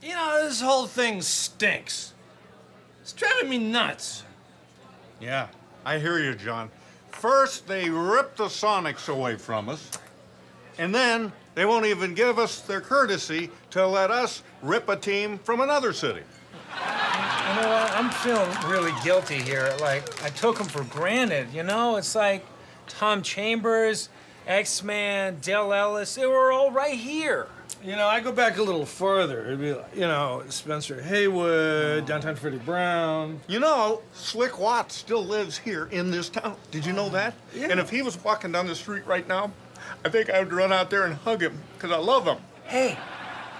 You know, this whole thing stinks. It's driving me nuts. Yeah, I hear you, John. First, they rip the Sonics away from us, and then they won't even give us their courtesy to let us rip a team from another city. You know what? I'm feeling really guilty here. Like, I took them for granted, you know? It's like Tom Chambers, X-Man, Dale Ellis, they were all right here. You know, I go back a little further. It'd be like, you know, Spencer Haywood, Downtown Freddie Brown. You know, Slick Watts still lives here in this town. Did you know that? Yeah. And if he was walking down the street right now, I think I would run out there and hug him, because I love him. Hey,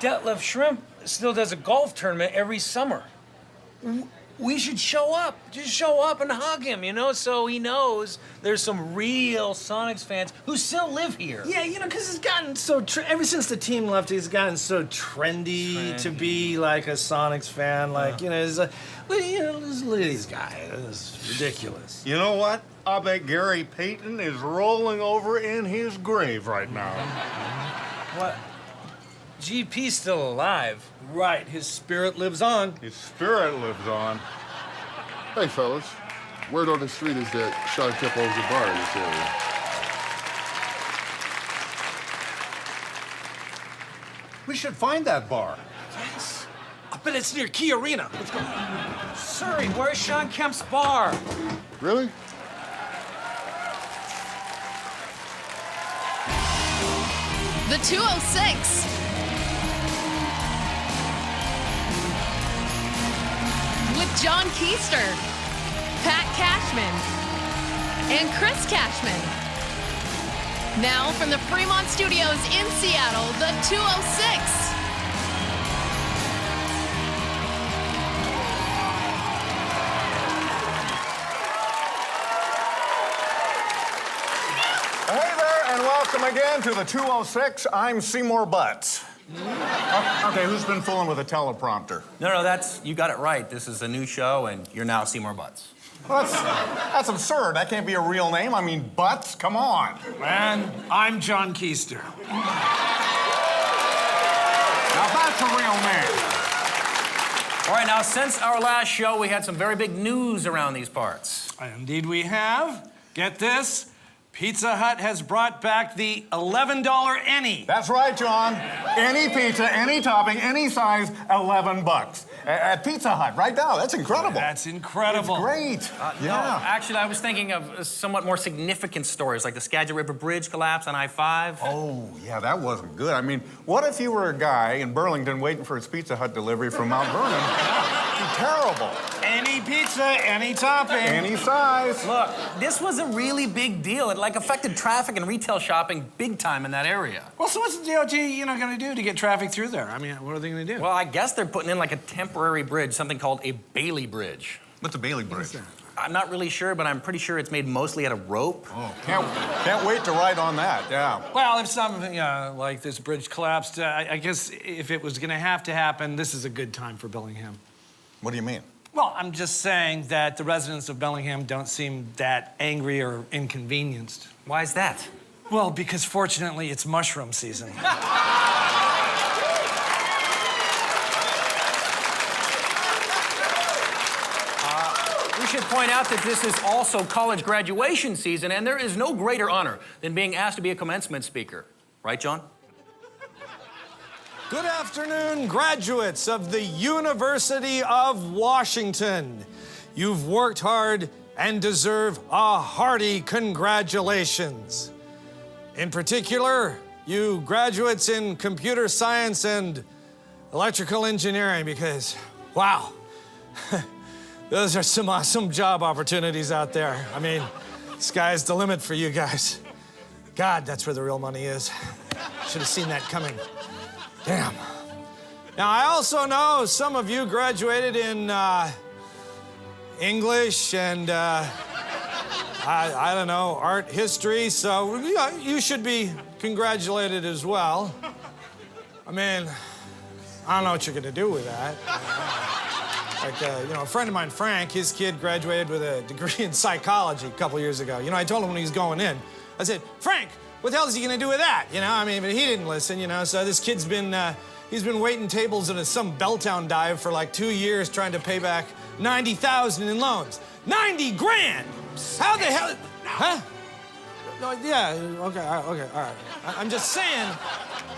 Detlef Shrimp still does a golf tournament every summer. We should show up. Just show up and hug him, you know, so he knows there's some real Sonics fans who still live here. Yeah, you know, because it's gotten so... ever since the team left, it's gotten so trendy to be, like, a Sonics fan. Like, you know, it's like, well, you know, look at these guys. It's ridiculous. You know what? I bet Gary Payton is rolling over in his grave right now. What? GP's still alive. Right, his spirit lives on. His spirit lives on. Hey, fellas. Word on the street is that Sean Kemp owns a bar in this area. We should find that bar. Yes. I bet it's near Key Arena. Let's go. Surrey, where's Sean Kemp's bar? Really? The 206. With John Keister, Pat Cashman, and Chris Cashman. Now from the Fremont Studios in Seattle, the 206. Hey there, and welcome again to the 206. I'm Seymour Butts. Okay, who's been fooling with a teleprompter? No, you got it right. This is a new show, and you're now Seymour Butts. Well, that's absurd. That can't be a real name. I mean, Butts, come on. And I'm John Keister. Now, that's a real name. All right, now, since our last show, we had some very big news around these parts. Indeed we have. Get this. Pizza Hut has brought back the $11 any. That's right, John. Any pizza, any topping, any size, $11. At Pizza Hut, right now. That's incredible. That's incredible. It's great. No, actually, I was thinking of somewhat more significant stories, like the Skagit River Bridge collapse on I-5. Oh, yeah, that wasn't good. I mean, what if you were a guy in Burlington waiting for his Pizza Hut delivery from Mount Vernon? It'd be terrible. Any pizza, any topping. Any size. Look, this was a really big deal. It, affected traffic and retail shopping big time in that area. Well, so what's the DOT, going to do to get traffic through there? I mean, what are they going to do? Well, I guess they're putting in, a temporary bridge, something called a Bailey Bridge. What's a Bailey Bridge? I'm not really sure, but I'm pretty sure it's made mostly out of rope. Oh, can't wait to ride on that, yeah. Well, if something like this bridge collapsed, I guess if it was going to happen, this is a good time for Bellingham. What do you mean? Well, I'm just saying that the residents of Bellingham don't seem that angry or inconvenienced. Why is that? Well, because fortunately it's mushroom season. We should point out that this is also college graduation season, and there is no greater honor than being asked to be a commencement speaker. Right, John? Good afternoon, graduates of the University of Washington. You've worked hard and deserve a hearty congratulations. In particular, you graduates in computer science and electrical engineering, because, wow, those are some awesome job opportunities out there. I mean, sky's the limit for you guys. God, that's where the real money is. Should have seen that coming. Damn. Now, I also know some of you graduated in English and, I don't know, art history, so you should be congratulated as well. I mean, I don't know what you're gonna do with that. A friend of mine, Frank, his kid graduated with a degree in psychology a couple years ago. I told him when he was going in, I said, Frank, what the hell is he gonna do with that? But he didn't listen, so this kid's been He's been waiting tables at some Belltown dive for like 2 years trying to pay back $90,000 in loans. 90 grand! How the hell? Huh? No, yeah, okay, all right. I'm just saying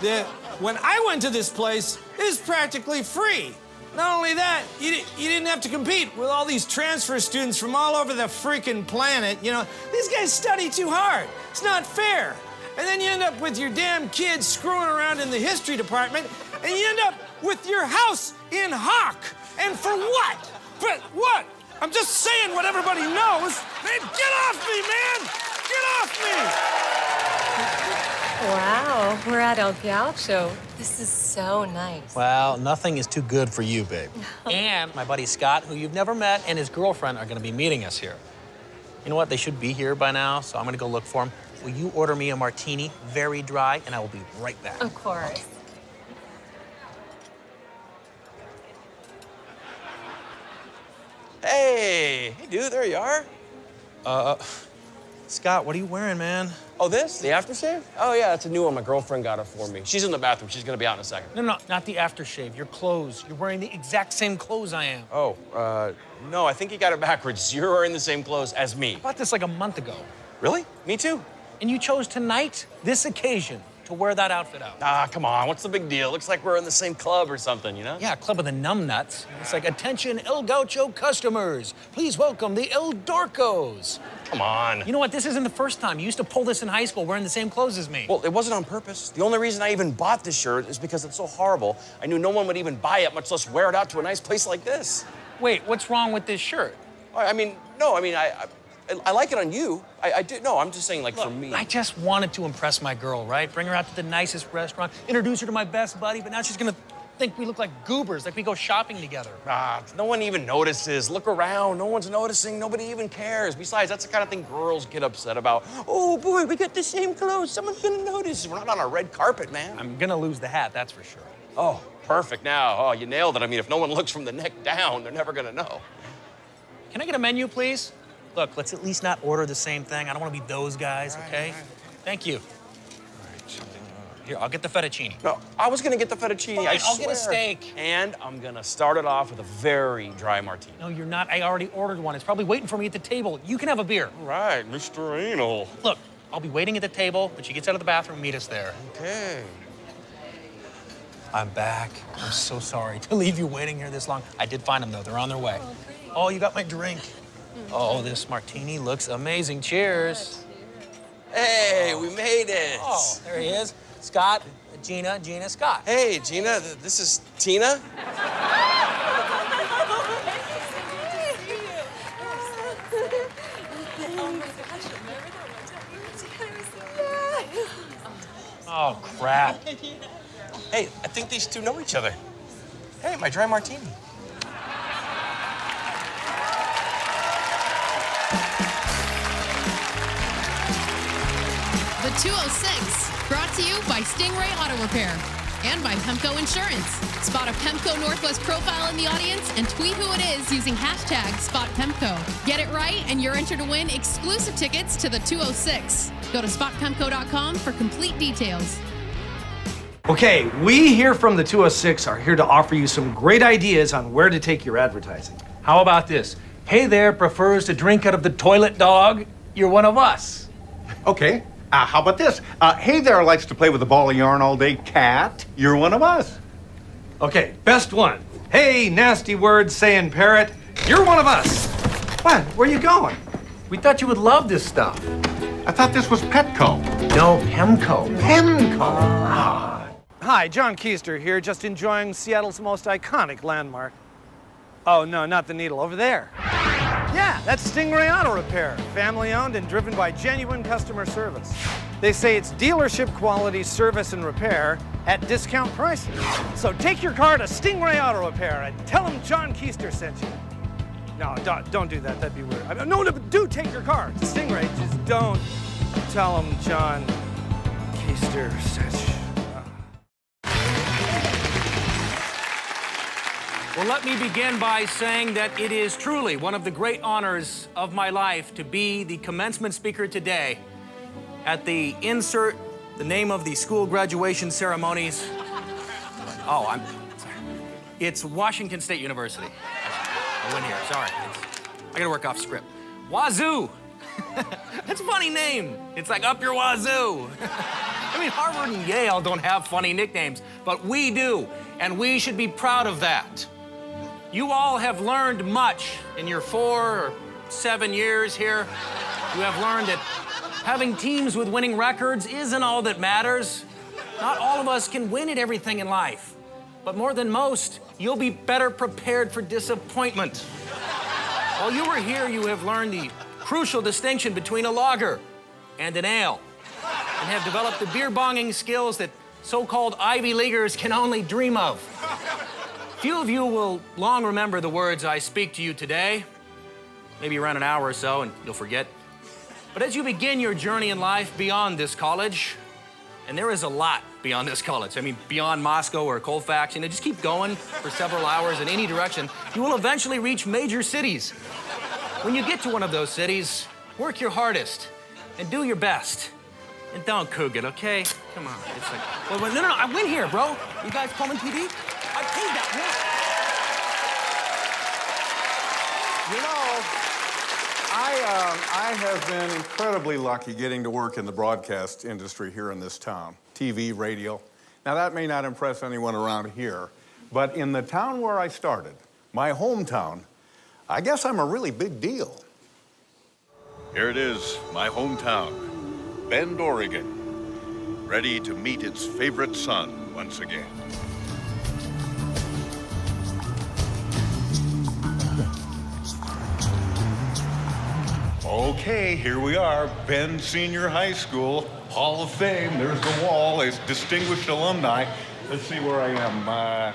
that when I went to this place, it was practically free. Not only that, you didn't have to compete with all these transfer students from all over the freaking planet. You know, these guys study too hard. It's not fair. And then you end up with your damn kids screwing around in the history department, and you end up with your house in hock. And for what? For what? I'm just saying what everybody knows. Man, get off me, man! Get off me! Wow, we're at El Gaucho. This is so nice. Well, nothing is too good for you, babe. And my buddy Scott, who you've never met, and his girlfriend are going to be meeting us here. You know what? They should be here by now, so I'm going to go look for them. Will you order me a martini, very dry, and I will be right back. Of course. Okay. Hey, dude, there you are. Scott, what are you wearing, man? Oh, this? The aftershave? Oh, yeah, it's a new one. My girlfriend got it for me. She's in the bathroom. She's gonna be out in a second. No, not the aftershave. Your clothes. You're wearing the exact same clothes I am. Oh, no, I think you got it backwards. You're wearing the same clothes as me. I bought this like a month ago. Really? Me too. And you chose tonight, this occasion, to wear that outfit out. Ah, come on. What's the big deal? Looks like we're in the same club or something, you know? Yeah, Club of the Numbnuts. It's like, attention, El Gaucho customers. Please welcome the El Dorcos. Come on. You know what? This isn't the first time. You used to pull this in high school wearing the same clothes as me. Well, it wasn't on purpose. The only reason I even bought this shirt is because it's so horrible. I knew no one would even buy it, much less wear it out to a nice place like this. Wait, what's wrong with this shirt? I like it on you. I do. No, I'm just saying, like, Look, for me. I just wanted to impress my girl, right? Bring her out to the nicest restaurant, introduce her to my best buddy, but now she's gonna think we look like goobers, like we go shopping together. No one even notices. Look around. No one's noticing. Nobody even cares. Besides, that's the kind of thing girls get upset about. Oh, boy, we got the same clothes. Someone's gonna notice. We're not on a red carpet, man. I'm gonna lose the hat, that's for sure. Oh, perfect now. Oh, you nailed it. I mean, if no one looks from the neck down, they're never gonna know. Can I get a menu, please? Look, let's at least not order the same thing. I don't want to be those guys, okay? Thank you. Here, I'll get the fettuccine. No, I was gonna get the fettuccine. Fine, I I'll get a swear. steak. And I'm gonna start it off with a very dry martini. No, you're not. I already ordered one. It's probably waiting for me at the table. You can have a beer. All right, Mr. Anal. Look, I'll be waiting at the table. When she gets out of the bathroom, meet us there. Okay. I'm back. I'm so sorry to leave you waiting here this long. I did find them, though. They're on their way. Oh, you got my drink. Oh, this martini looks amazing. Cheers. Hey, we made it. Oh, there he is. Scott, Gina, Scott. Hey, Gina, this is Tina. Oh, crap. Hey, I think these two know each other. Hey, my dry martini. The 206, brought to you by Stingray Auto Repair and by Pemco Insurance. Spot a Pemco Northwest profile in the audience and tweet who it is using hashtag SpotPemco. Get it right and you're entered to win exclusive tickets to the 206. Go to spotpemco.com for complete details. Okay, we here from the 206 are here to offer you some great ideas on where to take your advertising. How about this? Hey there prefers to drink out of the toilet dog. You're one of us. Okay. How about this? Hey there likes to play with a ball of yarn all day. Cat, you're one of us. Okay, best one. Hey, nasty words saying parrot, you're one of us. What? Where you going? We thought you would love this stuff. I thought this was Petco. No, Pemco. Hi, John Keister here, just enjoying Seattle's most iconic landmark. Oh, no, not the needle, over there. Yeah, that's Stingray Auto Repair, family owned and driven by genuine customer service. They say it's dealership quality service and repair at discount prices. So take your car to Stingray Auto Repair and tell them John Keister sent you. No, don't do that, that'd be weird. No, do take your car to Stingray, just don't tell them John Keister sent you. Well, let me begin by saying that it is truly one of the great honors of my life to be the commencement speaker today at the insert the name of the school graduation ceremonies Oh, I'm sorry. It's Washington State University. I went here, sorry. I gotta work off script. Wazoo! That's a funny name. It's like up your wazoo. I mean, Harvard and Yale don't have funny nicknames, but we do, and we should be proud of that. You all have learned much in your 4 or 7 years here. You have learned that having teams with winning records isn't all that matters. Not all of us can win at everything in life, but more than most, you'll be better prepared for disappointment. While you were here, you have learned the crucial distinction between a lager and an ale, and have developed the beer bonging skills that so-called Ivy Leaguers can only dream of. Few of you will long remember the words I speak to you today, maybe around an hour or so, and you'll forget. But as you begin your journey in life beyond this college, and there is a lot beyond this college, I mean, beyond Moscow or Colfax, just keep going for several hours in any direction, you will eventually reach major cities. When you get to one of those cities, work your hardest and do your best. And don't coog it, okay? Come on. It's like, well, no, I win here, bro. You guys Pullman TV? I paid that You know, I have been incredibly lucky getting to work in the broadcast industry here in this town. TV, radio. Now, that may not impress anyone around here, but in the town where I started, my hometown, I guess I'm a really big deal. Here it is, my hometown, Bend, Oregon, ready to meet its favorite son once again. Okay, here we are, Bend Senior High School, Hall of Fame. There's the wall, it's distinguished alumni. Let's see where I am.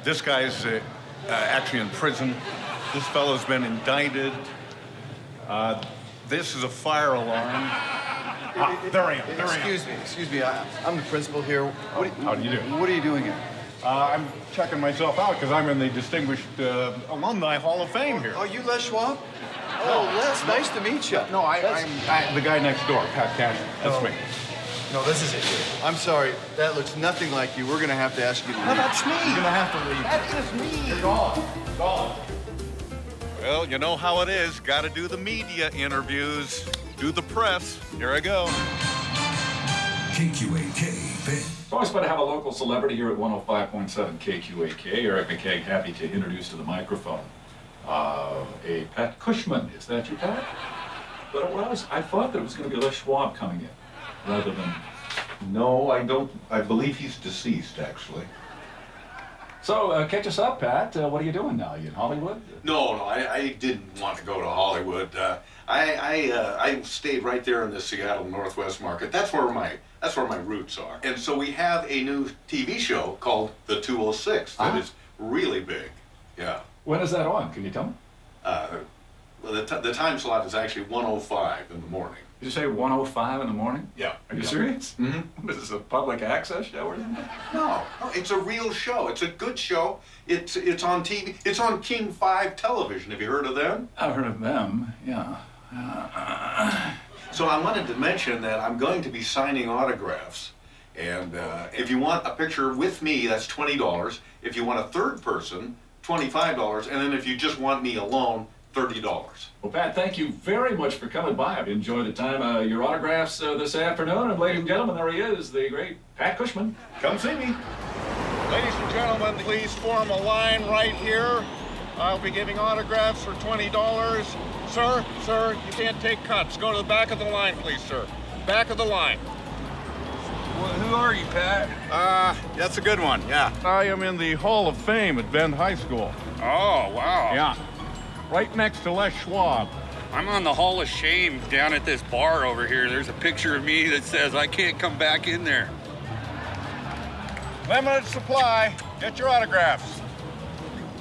This guy's actually in prison. This fellow's been indicted. This is a fire alarm. There I am. Excuse me. I'm the principal here. How do you do? What are you doing here? I'm checking myself out because I'm in the distinguished alumni Hall of Fame here. Oh, you Les Schwab? Oh, Les, nice to meet you. No, I'm the guy next door, Pat Cashman. That's me. No, this isn't you. I'm sorry. That looks nothing like you. We're going to have to ask you to leave. No, that's me. You're going to have to leave. That's just me. You're gone. Gone. Well, you know how it is. Got to do the media interviews, do the press. Here I go. KQAK, Bend. It's always fun to have a local celebrity here at 105.7 KQAK. Eric McKay, happy to introduce to the microphone a Pat Cushman. Is that you, Pat? But I thought that it was going to be Les Schwab coming in, rather than... No, I don't. I believe he's deceased, actually. So, catch us up, Pat. What are you doing now? You in Hollywood? No, I didn't want to go to Hollywood. I stayed right there in the Seattle Northwest market. That's where my roots are. And so we have a new TV show called The 206 that is really big. Yeah. When is that on? Can you tell me? Well, the time slot is actually 1:05 in the morning. Did you say 1:05 in the morning? Yeah. Are you serious? Mm-hmm. What is this, a public access show or something? No, it's a real show. It's a good show. It's on TV. It's on King 5 television. Have you heard of them? I've heard of them, yeah. So I wanted to mention that I'm going to be signing autographs. And if you want a picture with me, that's $20. If you want a third person, $25. And then if you just want me alone, $30. Well, Pat, thank you very much for coming by. I've enjoyed the time. Your autographs this afternoon. And ladies and gentlemen, there he is, the great Pat Cushman. Come see me. Ladies and gentlemen, please form a line right here. I'll be giving autographs for $20. Sir, you can't take cuts. Go to the back of the line, please, sir. Back of the line. Well, who are you, Pat? That's a good one, yeah. I am in the Hall of Fame at Bend High School. Oh, wow. Yeah. Right next to Les Schwab. I'm on the Hall of Shame down at this bar over here. There's a picture of me that says I can't come back in there. Limited supply. Get your autographs.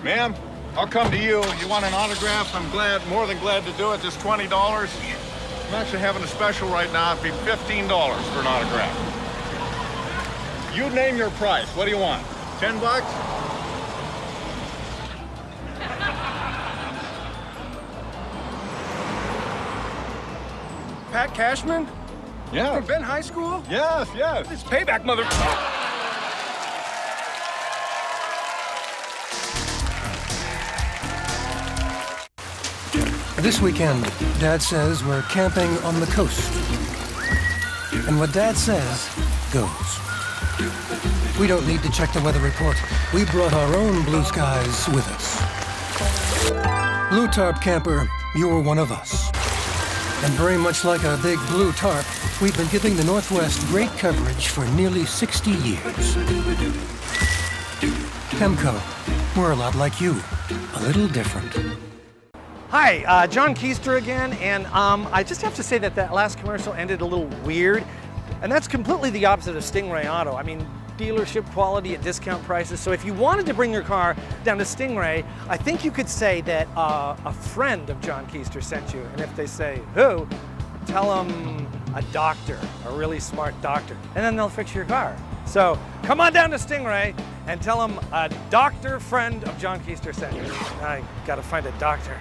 Ma'am, I'll come to you. You want an autograph? I'm more than glad to do it. Just $20. I'm actually having a special right now. It'd be $15 for an autograph. You name your price. What do you want? 10 bucks? Pat Cashman? Yeah. From Bend High School? Yes. It's payback, mother... This weekend, Dad says we're camping on the coast. And what Dad says goes. We don't need to check the weather report. We brought our own blue skies with us. Blue Tarp Camper, you're one of us. And very much like a big blue tarp, we've been giving the Northwest great coverage for nearly 60 years. Pemco, we're a lot like you, a little different. Hi, John Keister again, and I just have to say that last commercial ended a little weird, and that's completely the opposite of Stingray Auto. I mean, dealership quality at discount prices. So if you wanted to bring your car down to Stingray, I think you could say that a friend of John Keister sent you, and if they say, who? Tell them a doctor, a really smart doctor, and then they'll fix your car. So come on down to Stingray and tell them a doctor friend of John Keister sent you. I gotta find a doctor.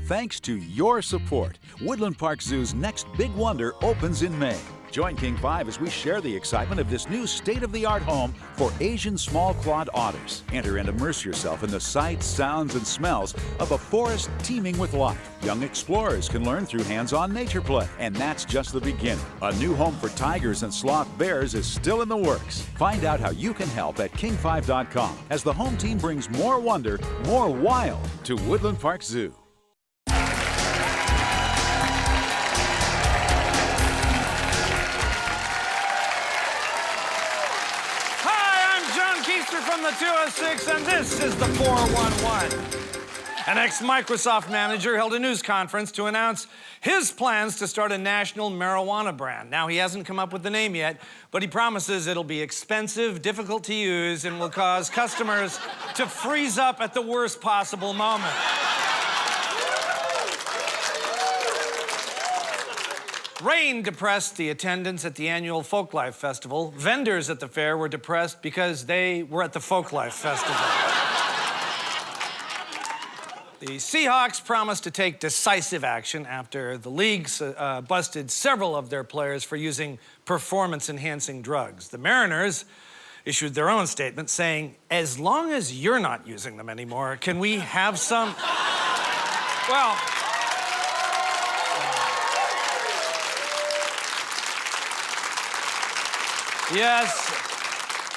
Thanks to your support, Woodland Park Zoo's next big wonder opens in May. Join King 5 as we share the excitement of this new state-of-the-art home for Asian small-clawed otters. Enter and immerse yourself in the sights, sounds, and smells of a forest teeming with life. Young explorers can learn through hands-on nature play, and that's just the beginning. A new home for tigers and sloth bears is still in the works. Find out how you can help at king5.com as the home team brings more wonder, more wild to Woodland Park Zoo. From the 206, and this is the 411. An ex-Microsoft manager held a news conference to announce his plans to start a national marijuana brand. Now, he hasn't come up with the name yet, but he promises it'll be expensive, difficult to use, and will cause customers to freeze up at the worst possible moment. Rain depressed the attendance at the annual Folklife Festival. Vendors at the fair were depressed because they were at the Folklife Festival. The Seahawks promised to take decisive action after the leagues busted several of their players for using performance-enhancing drugs. The Mariners issued their own statement saying, as long as you're not using them anymore, can we have some? Well, yes.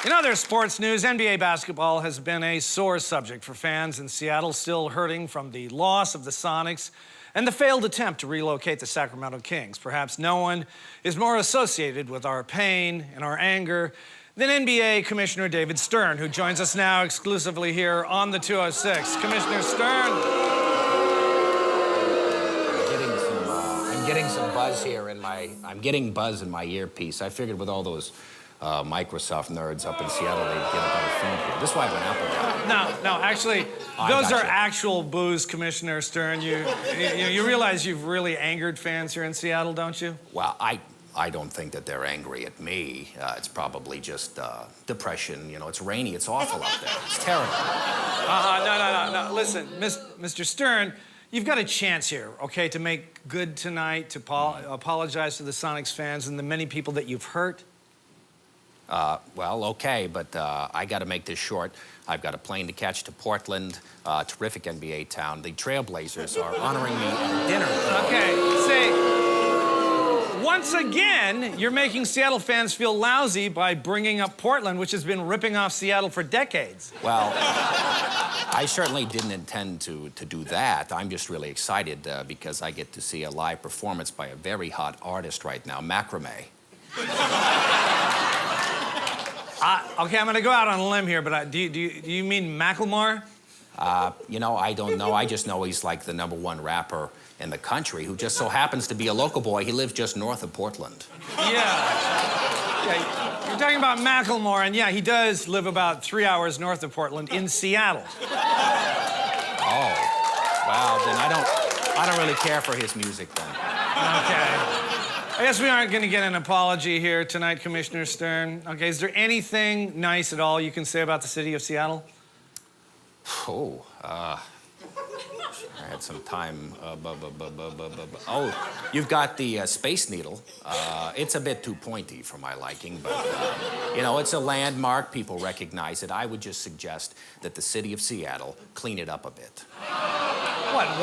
In other sports news, NBA basketball has been a sore subject for fans in Seattle, still hurting from the loss of the Sonics and the failed attempt to relocate the Sacramento Kings. Perhaps no one is more associated with our pain and our anger than NBA Commissioner David Stern, who joins us now exclusively here on the 206. Commissioner Stern. I'm getting some buzz here in I'm getting buzz in my earpiece. I figured with all those Microsoft nerds up in Seattle, they'd get a better phone here. This is why I went out with that. No, actually, those are actual boos, Commissioner Stern. You realize you've really angered fans here in Seattle, don't you? Well, I don't think that they're angry at me. It's probably just depression. You know, it's rainy, it's awful out there. It's terrible. No. Listen, Mr. Stern, you've got a chance here, okay, to make good tonight, to apologize to the Sonics fans and the many people that you've hurt. Well, okay, but I got to make this short. I've got a plane to catch to Portland, terrific NBA town. The Trailblazers are honoring me at dinner. Okay, see, once again, you're making Seattle fans feel lousy by bringing up Portland, which has been ripping off Seattle for decades. Well, I certainly didn't intend to do that. I'm just really excited because I get to see a live performance by a very hot artist right now, Macrame. Okay, I'm gonna go out on a limb here, but do you mean Macklemore? You know, I don't know. I just know he's like the #1 rapper in the country who just so happens to be a local boy. He lives just north of Portland. Yeah, you're talking about Macklemore, and yeah, he does live about 3 hours north of Portland in Seattle. Oh, well, then I don't really care for his music then. Okay. I guess we aren't going to get an apology here tonight, Commissioner Stern. Okay, is there anything nice at all you can say about the city of Seattle? Oh, I had some time. Oh, you've got the Space Needle. It's a bit too pointy for my liking, but, you know, it's a landmark. People recognize it. I would just suggest that the city of Seattle clean it up a bit. What,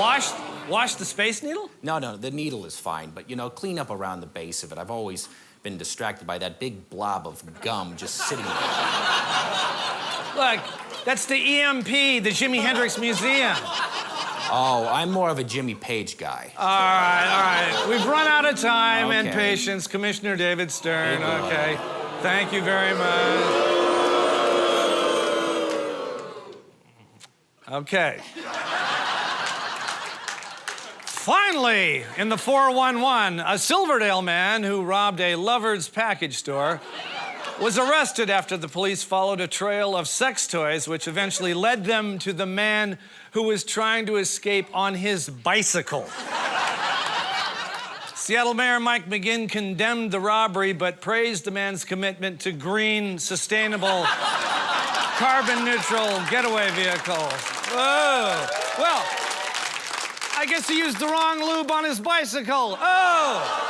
wash the Space Needle? No, the needle is fine, but, you know, clean up around the base of it. I've always been distracted by that big blob of gum just sitting there. Look, that's the EMP, the Jimi Hendrix Museum. Oh, I'm more of a Jimmy Page guy. All right. We've run out of time and patience. Commissioner David Stern, okay. Thank you very much. Okay. Finally, in the 411, a Silverdale man who robbed a Lover's package store was arrested after the police followed a trail of sex toys, which eventually led them to the man who was trying to escape on his bicycle. Seattle Mayor Mike McGinn condemned the robbery, but praised the man's commitment to green, sustainable, carbon-neutral getaway vehicles. Whoa. Well, I guess he used the wrong lube on his bicycle. Oh!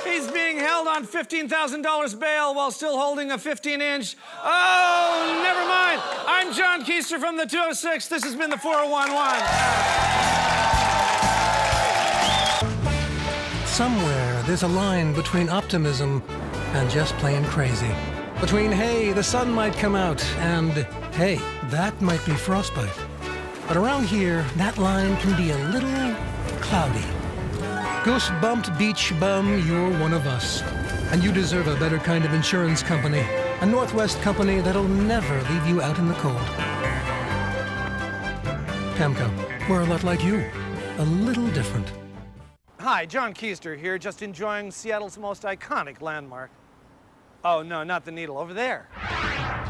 He's being held on $15,000 bail while still holding a 15-inch. Oh, never mind. I'm John Keister from the 206. This has been the 411. Somewhere there's a line between optimism and just plain crazy. Between, hey, the sun might come out, and, hey, that might be frostbite. But around here, that line can be a little cloudy. Goose-bumped beach bum, you're one of us. And you deserve a better kind of insurance company. A Northwest company that'll never leave you out in the cold. PEMCO, we're a lot like you. A little different. Hi, John Keister here, just enjoying Seattle's most iconic landmark. Oh, no, not the needle, over there.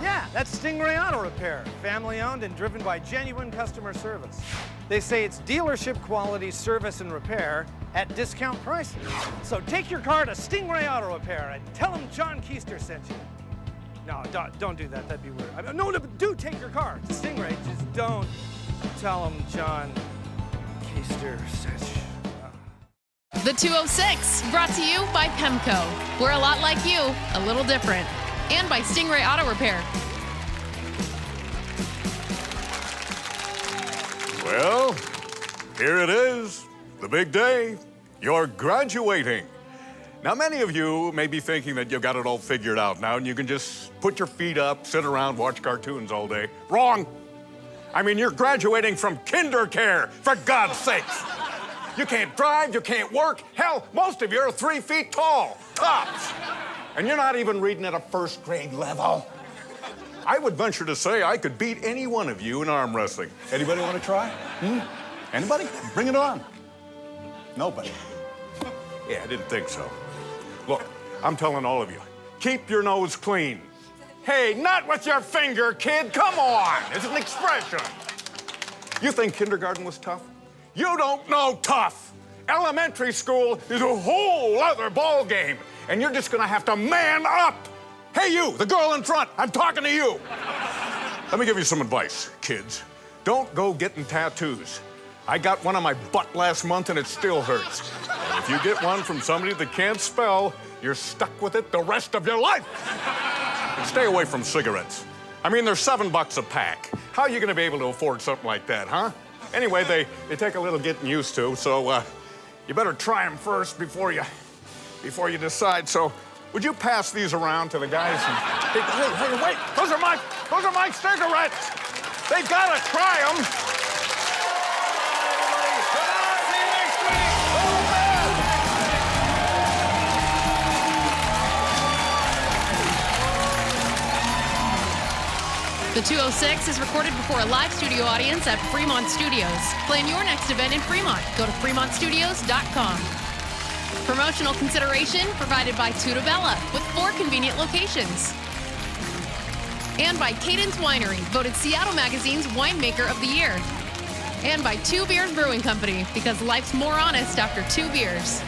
Yeah, that's Stingray Auto Repair, family-owned and driven by genuine customer service. They say it's dealership quality service and repair at discount prices. So take your car to Stingray Auto Repair and tell them John Keister sent you. No, don't do that, that'd be weird. No, do take your car to Stingray, just don't tell them John Keister sent you. The 206, brought to you by PEMCO. We're a lot like you, a little different. And by Stingray Auto Repair. Well, here it is, the big day. You're graduating. Now, many of you may be thinking that you've got it all figured out now and you can just put your feet up, sit around, watch cartoons all day. Wrong. I mean, you're graduating from kindercare, for God's sakes. You can't drive, you can't work. Hell, most of you are 3 feet tall, tops. And you're not even reading at a first grade level. I would venture to say I could beat any one of you in arm wrestling. Anybody want to try? Anybody? Bring it on. Nobody. Yeah, I didn't think so. Look, I'm telling all of you, keep your nose clean. Hey, not with your finger, kid. Come on. It's an expression. You think kindergarten was tough? You don't know tough. Elementary school is a whole other ball game, and you're just gonna have to man up. Hey, you, the girl in front, I'm talking to you. Let me give you some advice, kids. Don't go getting tattoos. I got one on my butt last month, and it still hurts. And if you get one from somebody that can't spell, you're stuck with it the rest of your life. And stay away from cigarettes. I mean, they're $7 a pack. How are you gonna be able to afford something like that, huh? Anyway, they take a little getting used to, so you better try them first before you decide. So, would you pass these around to the guys? Hey, wait! Those are my cigarettes. They gotta try them. The 206 is recorded before a live studio audience at Fremont Studios. Plan your next event in Fremont. Go to fremontstudios.com. Promotional consideration provided by Tutabella with 4 convenient locations. And by Cadence Winery, voted Seattle Magazine's Winemaker of the Year. And by Two Beers Brewing Company, because life's more honest after 2 beers.